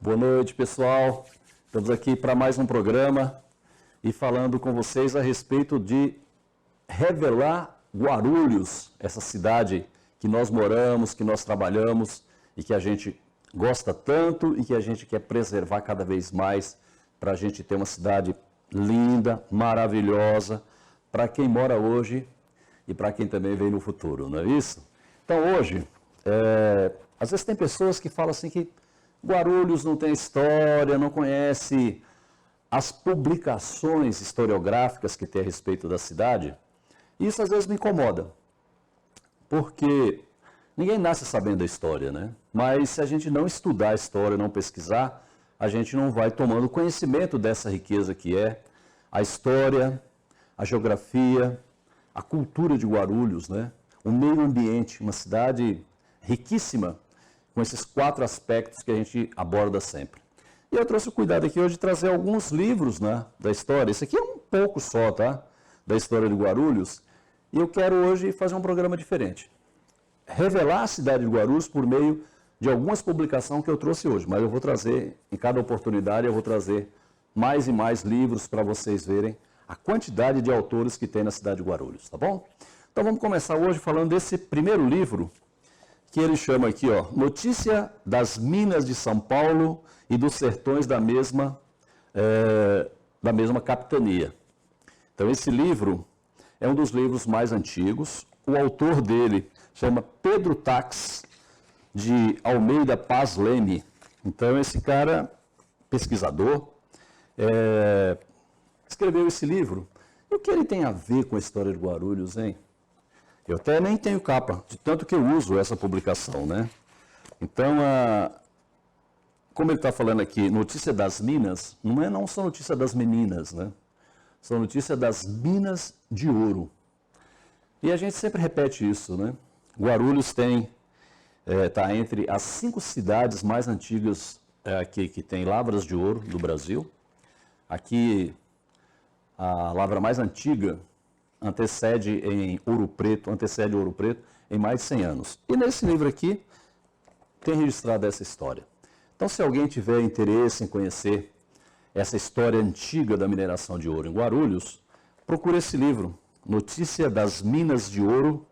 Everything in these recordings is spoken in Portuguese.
Boa noite, pessoal. Estamos aqui para mais um programa e falando com vocês a respeito de revelar Guarulhos, essa cidade que nós moramos, que nós trabalhamos e que a gente gosta tanto e que a gente quer preservar cada vez mais para a gente ter uma cidade linda, maravilhosa, para quem mora hoje e para quem também vem no futuro, não é isso? Então hoje, às vezes tem pessoas que falam assim que Guarulhos não tem história, não conhece as publicações historiográficas que tem a respeito da cidade. Isso às vezes me incomoda, porque ninguém nasce sabendo da história, né? Mas se a gente não estudar a história, não pesquisar, a gente não vai tomando conhecimento dessa riqueza que é a história, a geografia, a cultura de Guarulhos, né? O meio ambiente, uma cidade riquíssima, com esses 4 aspectos que a gente aborda sempre. E eu trouxe o cuidado aqui hoje de trazer alguns livros, né, da história. Esse aqui é um pouco só, tá? Da história de Guarulhos. E eu quero hoje fazer um programa diferente. Revelar a cidade de Guarulhos por meio de algumas publicações que eu trouxe hoje. Mas eu vou trazer, em cada oportunidade, eu vou trazer mais e mais livros para vocês verem a quantidade de autores que tem na cidade de Guarulhos, tá bom? Então vamos começar hoje falando desse primeiro livro, que ele chama aqui, ó, Notícia das Minas de São Paulo e dos Sertões da mesma capitania. Então, esse livro é um dos livros mais antigos. O autor dele chama Pedro Tax, de Almeida Paz Leme. Então, esse cara, pesquisador, escreveu esse livro. E o que ele tem a ver com a história de Guarulhos, hein? Eu até nem tenho capa, de tanto que eu uso essa publicação, né? Então, como ele está falando aqui, notícia das minas, não são notícias das meninas, né? São notícias das minas de ouro. E a gente sempre repete isso, né? Guarulhos está entre as 5 cidades mais antigas que tem lavras de ouro do Brasil. Aqui, a lavra mais antiga antecede Ouro Preto em mais de 100 anos. E nesse livro aqui tem registrado essa história. Então, se alguém tiver interesse em conhecer essa história antiga da mineração de ouro em Guarulhos, procure esse livro, Notícia das Minas de Ouro,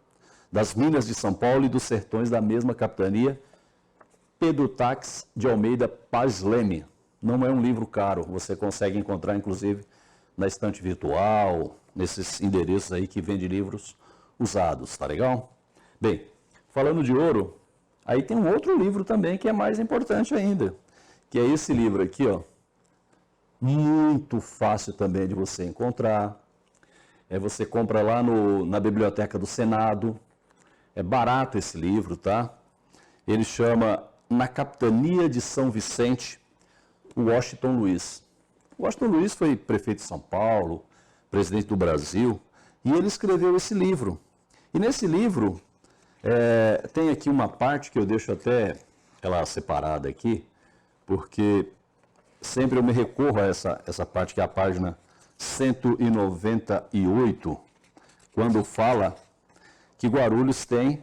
das Minas de São Paulo e dos Sertões da mesma capitania, Pedro Tax, de Almeida Paz Leme. Não é um livro caro, você consegue encontrar, inclusive, na estante virtual, nesses endereços aí que vende livros usados, tá legal? Bem, falando de ouro, aí tem um outro livro também que é mais importante ainda, que é esse livro aqui, ó. Muito fácil também de você encontrar. Você compra lá na Biblioteca do Senado. É barato esse livro, tá? Ele chama Na Capitania de São Vicente, Washington Luiz. Washington Luiz foi prefeito de São Paulo, presidente do Brasil, e ele escreveu esse livro. E nesse livro tem aqui uma parte que eu deixo até ela separada aqui, porque sempre eu me recorro a essa parte, que é a página 198, quando fala que Guarulhos tem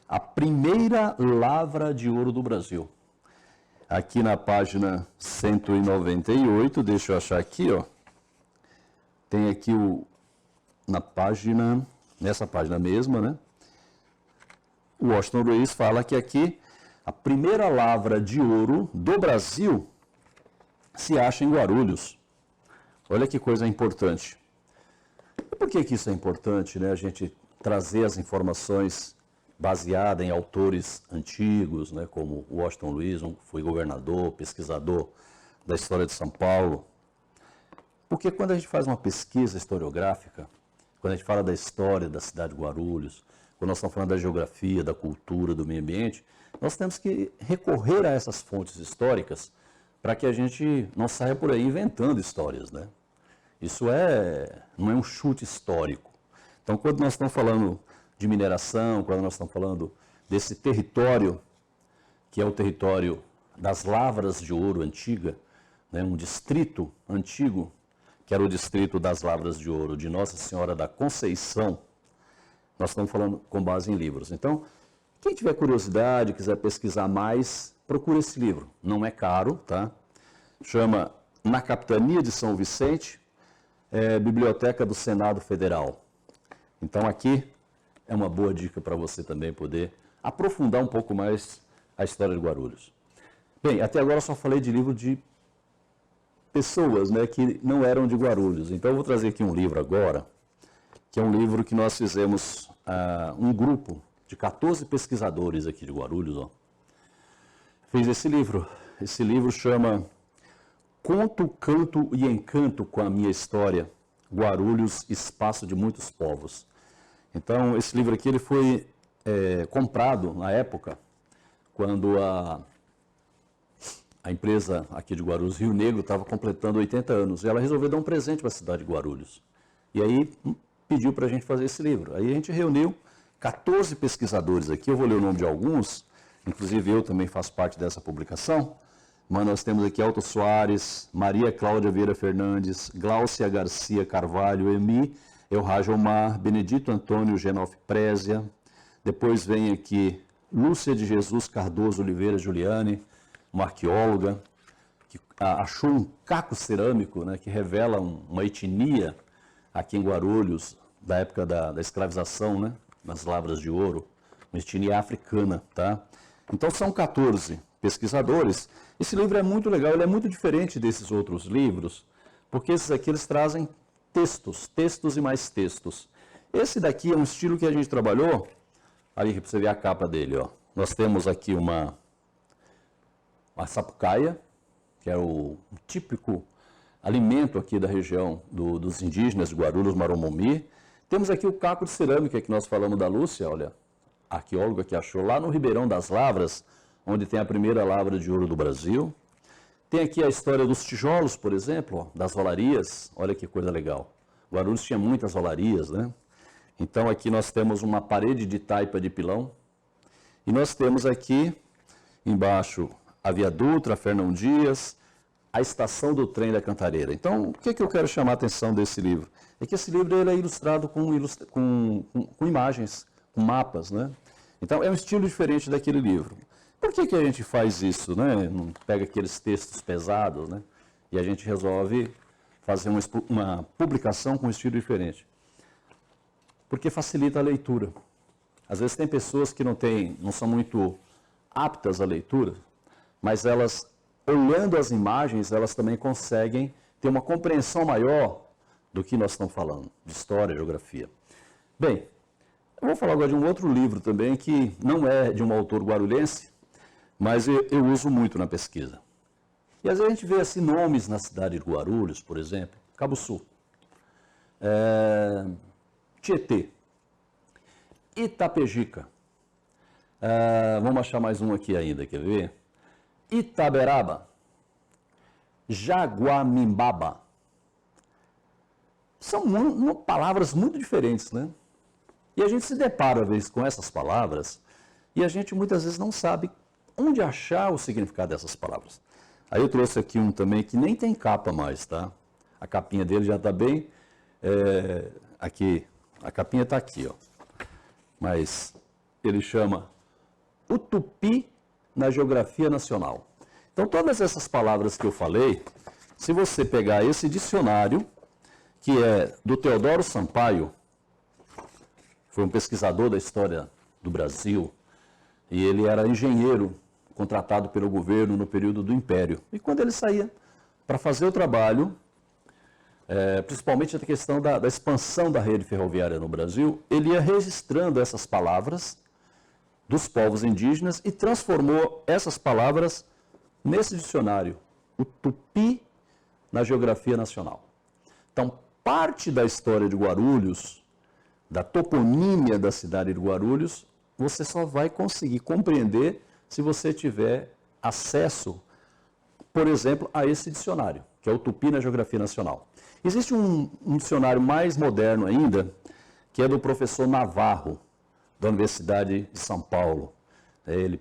a primeira lavra de ouro do Brasil. Aqui na página 198, deixa eu achar aqui, ó. Tem aqui nessa página mesma, né? O Washington Luiz fala que aqui a primeira lavra de ouro do Brasil se acha em Guarulhos. Olha que coisa importante. E por que isso é importante, né? A gente trazer as informações baseadas em autores antigos, né? Como Washington Luiz, foi governador, pesquisador da história de São Paulo. Porque quando a gente faz uma pesquisa historiográfica, quando a gente fala da história da cidade de Guarulhos, quando nós estamos falando da geografia, da cultura, do meio ambiente, nós temos que recorrer a essas fontes históricas para que a gente não saia por aí inventando histórias, né? Isso não é um chute histórico. Então, quando nós estamos falando de mineração, quando nós estamos falando desse território, que é o território das lavras de ouro antiga, né, um distrito antigo, que era o distrito das lavras de ouro de Nossa Senhora da Conceição, nós estamos falando com base em livros. Então, quem tiver curiosidade, quiser pesquisar mais, procure esse livro. Não é caro, tá? Chama Na Capitania de São Vicente, Biblioteca do Senado Federal. Então aqui é uma boa dica para você também poder aprofundar um pouco mais a história de Guarulhos. Bem, até agora eu só falei de livro de pessoas, né, que não eram de Guarulhos. Então eu vou trazer aqui um livro agora, que é um livro que nós fizemos um grupo de 14 pesquisadores aqui de Guarulhos, ó. Fez esse livro. Esse livro chama Conto, Canto e Encanto com a Minha História, Guarulhos, Espaço de Muitos Povos. Então, esse livro aqui ele foi comprado na época, quando a empresa aqui de Guarulhos, Rio Negro, estava completando 80 anos. E ela resolveu dar um presente para a cidade de Guarulhos. E aí pediu para a gente fazer esse livro. Aí a gente reuniu 14 pesquisadores aqui, eu vou ler o nome de alguns, inclusive eu também faço parte dessa publicação. Mas nós temos aqui Alto Soares, Maria Cláudia Vieira Fernandes, Gláucia Garcia Carvalho, Emi Elrajo Omar, Benedito Antônio Genof Prézia. Depois vem aqui Lúcia de Jesus Cardoso Oliveira Giuliani, uma arqueóloga, que achou um caco cerâmico, né, que revela uma etnia aqui em Guarulhos, da época da escravização, né, nas lavras de ouro, uma etnia africana. Tá? Então são 14 pesquisadores. Esse livro é muito legal, ele é muito diferente desses outros livros, porque esses aqui eles trazem textos e mais textos. Esse daqui é um estilo que a gente trabalhou, ali para você ver a capa dele, ó. Nós temos aqui uma sapucaia, que é o típico alimento aqui da região dos indígenas de Guarulhos, Maromomí. Temos aqui o caco de cerâmica que nós falamos da Lúcia, olha, a arqueóloga que achou lá no Ribeirão das Lavras, onde tem a primeira lavra de ouro do Brasil. Tem aqui a história dos tijolos, por exemplo, ó, das rolarias, olha que coisa legal. Guarulhos tinha muitas rolarias, né? Então aqui nós temos uma parede de taipa de pilão, e nós temos aqui embaixo a Via Dutra, a Fernão Dias, a estação do trem da Cantareira. Então, o que eu quero chamar a atenção desse livro? É que esse livro ele é ilustrado com imagens, com mapas, né? Então, é um estilo diferente daquele livro. Por que a gente faz isso, né? Não pega aqueles textos pesados, né? E a gente resolve fazer uma publicação com um estilo diferente. Porque facilita a leitura. Às vezes tem pessoas que não são muito aptas à leitura, mas elas, olhando as imagens, elas também conseguem ter uma compreensão maior do que nós estamos falando, de história, geografia. Bem, eu vou falar agora de um outro livro também, que não é de um autor guarulhense, mas eu uso muito na pesquisa. E às vezes a gente vê assim, nomes na cidade de Guarulhos, por exemplo, Cabo Sul, Tietê, Itapejica, vamos achar mais um aqui ainda, quer ver? Itaberaba, Jaguamimbaba. São palavras muito diferentes, né? E a gente se depara, às vezes, com essas palavras e a gente muitas vezes não sabe onde achar o significado dessas palavras. Aí eu trouxe aqui um também que nem tem capa mais, tá? A capinha dele já está bem... aqui, a capinha está aqui, ó. Mas ele chama O Tupi na Geografia Nacional. Então, todas essas palavras que eu falei, se você pegar esse dicionário, que é do Teodoro Sampaio, foi um pesquisador da história do Brasil, e ele era engenheiro contratado pelo governo no período do Império. E quando ele saía para fazer o trabalho, principalmente a questão da expansão da rede ferroviária no Brasil, ele ia registrando essas palavras dos povos indígenas e transformou essas palavras nesse dicionário, o Tupi na Geografia Nacional. Então, parte da história de Guarulhos, da toponímia da cidade de Guarulhos, você só vai conseguir compreender se você tiver acesso, por exemplo, a esse dicionário, que é o Tupi na Geografia Nacional. Existe um dicionário mais moderno ainda, que é do professor Navarro, da Universidade de São Paulo. Ele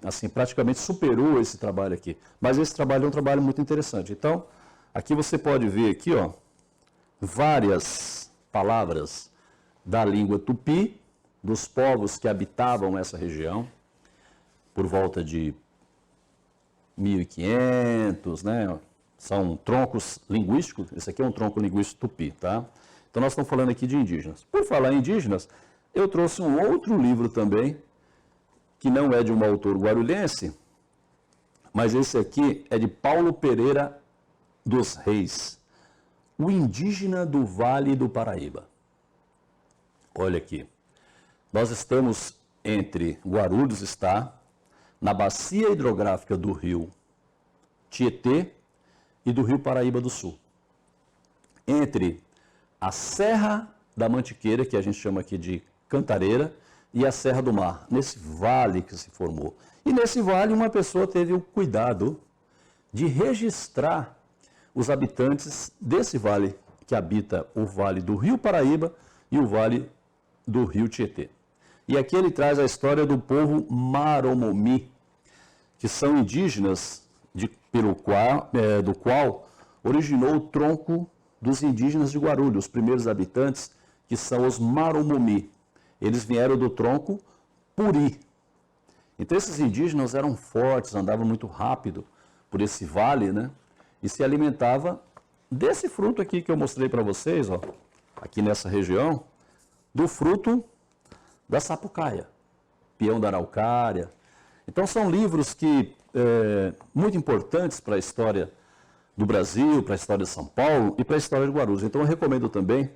assim, praticamente superou esse trabalho aqui. Mas esse trabalho é um trabalho muito interessante. Então, aqui você pode ver aqui, ó, várias palavras da língua tupi, dos povos que habitavam essa região, por volta de 1500, né? São troncos linguísticos, esse aqui é um tronco linguístico tupi, tá? Então nós estamos falando aqui de indígenas. Por falar em indígenas, eu trouxe um outro livro também, que não é de um autor guarulhense, mas esse aqui é de Paulo Pereira dos Reis, O Indígena do Vale do Paraíba. Olha aqui, nós estamos entre Guarulhos, está na bacia hidrográfica do rio Tietê e do rio Paraíba do Sul. Entre a Serra da Mantiqueira, que a gente chama aqui de Cantareira, e a Serra do Mar, nesse vale que se formou. E nesse vale uma pessoa teve o cuidado de registrar os habitantes desse vale, que habita o vale do rio Paraíba e o vale do rio Tietê. E aqui ele traz a história do povo Maromomi, que são indígenas do qual originou o tronco dos indígenas de Guarulhos, os primeiros habitantes, que são os Maromomi. Eles vieram do tronco Puri. Então esses indígenas eram fortes, andavam muito rápido por esse vale, né? E se alimentavam desse fruto aqui que eu mostrei para vocês, ó, aqui nessa região, do fruto da sapucaia, peão da araucária. Então são livros que muito importantes para a história do Brasil, para a história de São Paulo e para a história de Guarulhos. Então eu recomendo também,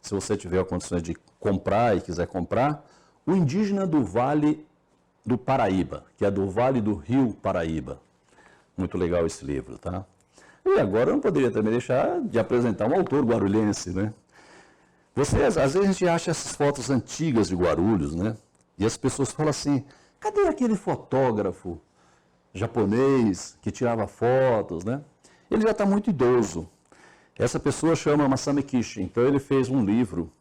se você tiver condições de comprar e quiser comprar, O Indígena do Vale do Paraíba, que é do Vale do Rio Paraíba. Muito legal esse livro, tá? E agora eu não poderia também deixar de apresentar um autor guarulhense, né? Às vezes a gente acha essas fotos antigas de Guarulhos, né? E as pessoas falam assim, cadê aquele fotógrafo japonês que tirava fotos, né? Ele já está muito idoso. Essa pessoa chama Masami Kishi. Então ele fez um livro,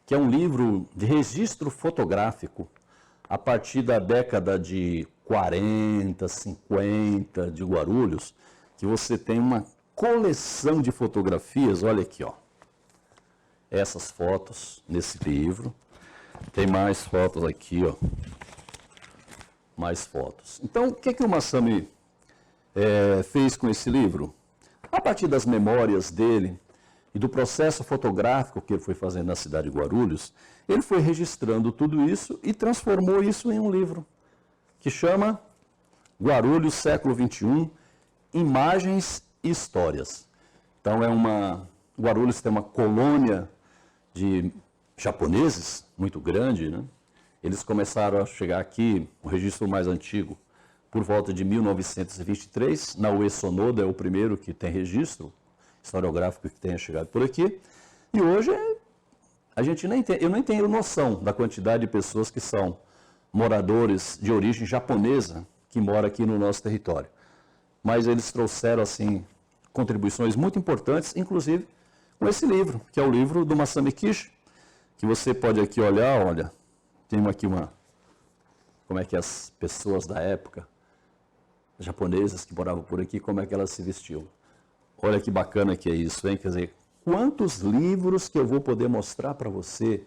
que é um livro de registro fotográfico, a partir da década de 40, 50 de Guarulhos, que você tem uma coleção de fotografias, olha aqui, ó. Essas fotos nesse livro. Tem mais fotos aqui, ó. Mais fotos. Então, o que o Masami fez com esse livro? A partir das memórias dele e do processo fotográfico que ele foi fazendo na cidade de Guarulhos, ele foi registrando tudo isso e transformou isso em um livro que chama Guarulhos, século XXI, Imagens e Histórias. Então, Guarulhos tem uma colônia de japoneses muito grande, né? Eles começaram a chegar aqui, o registro mais antigo, por volta de 1923, na Ue Sonoda é o primeiro que tem registro historiográfico que tenha chegado por aqui. E hoje eu nem tenho noção da quantidade de pessoas que são moradores de origem japonesa que moram aqui no nosso território. Mas eles trouxeram assim contribuições muito importantes, inclusive com esse livro, que é o livro do Masami Kishi, que você pode aqui olhar, olha, tem aqui como é que as pessoas da época, japonesas que moravam por aqui, como é que elas se vestiam. Olha que bacana que é isso, hein? Quer dizer, quantos livros que eu vou poder mostrar para você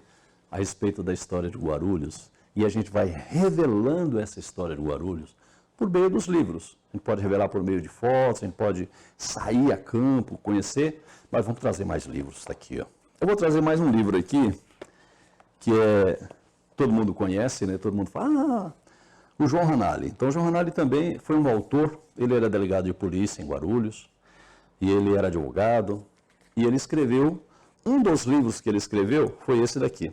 a respeito da história de Guarulhos, e a gente vai revelando essa história de Guarulhos por meio dos livros. A gente pode revelar por meio de fotos, a gente pode sair a campo, conhecer, mas vamos trazer mais livros aqui, ó. Eu vou trazer mais um livro aqui, que todo mundo conhece, né? Todo mundo fala, o João Ranalli. Então, o João Ranalli também foi um autor, ele era delegado de polícia em Guarulhos, e ele era advogado, e ele escreveu, um dos livros que ele escreveu foi esse daqui,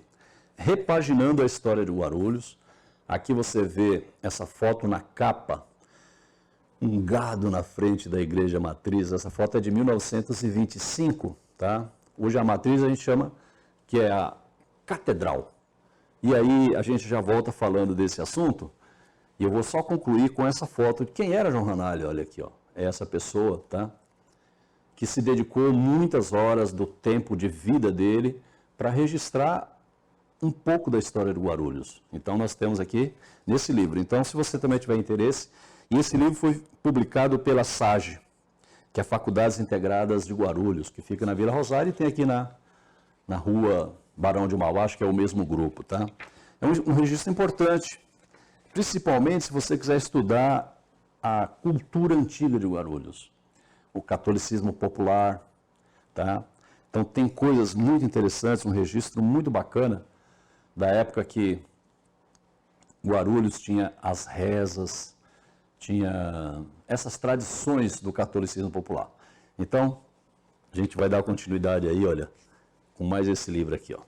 Repaginando a História de Guarulhos. Aqui você vê essa foto na capa, um gado na frente da igreja matriz. Essa foto é de 1925, tá? Hoje a matriz a gente chama que é a catedral. E aí a gente já volta falando desse assunto, e eu vou só concluir com essa foto de quem era João Ranalli, olha aqui, ó. É essa pessoa, tá? Que se dedicou muitas horas do tempo de vida dele para registrar um pouco da história de Guarulhos. Então nós temos aqui nesse livro. Então se você também tiver interesse, e esse livro foi publicado pela SAGE, que é Faculdades Integradas de Guarulhos, que fica na Vila Rosário e tem aqui na rua Barão de Mauá, acho que é o mesmo grupo, tá? É um registro importante, principalmente se você quiser estudar a cultura antiga de Guarulhos, o catolicismo popular, tá? Então tem coisas muito interessantes, um registro muito bacana da época que Guarulhos tinha as rezas, tinha essas tradições do catolicismo popular. Então, a gente vai dar continuidade aí, olha, com mais esse livro aqui, ó.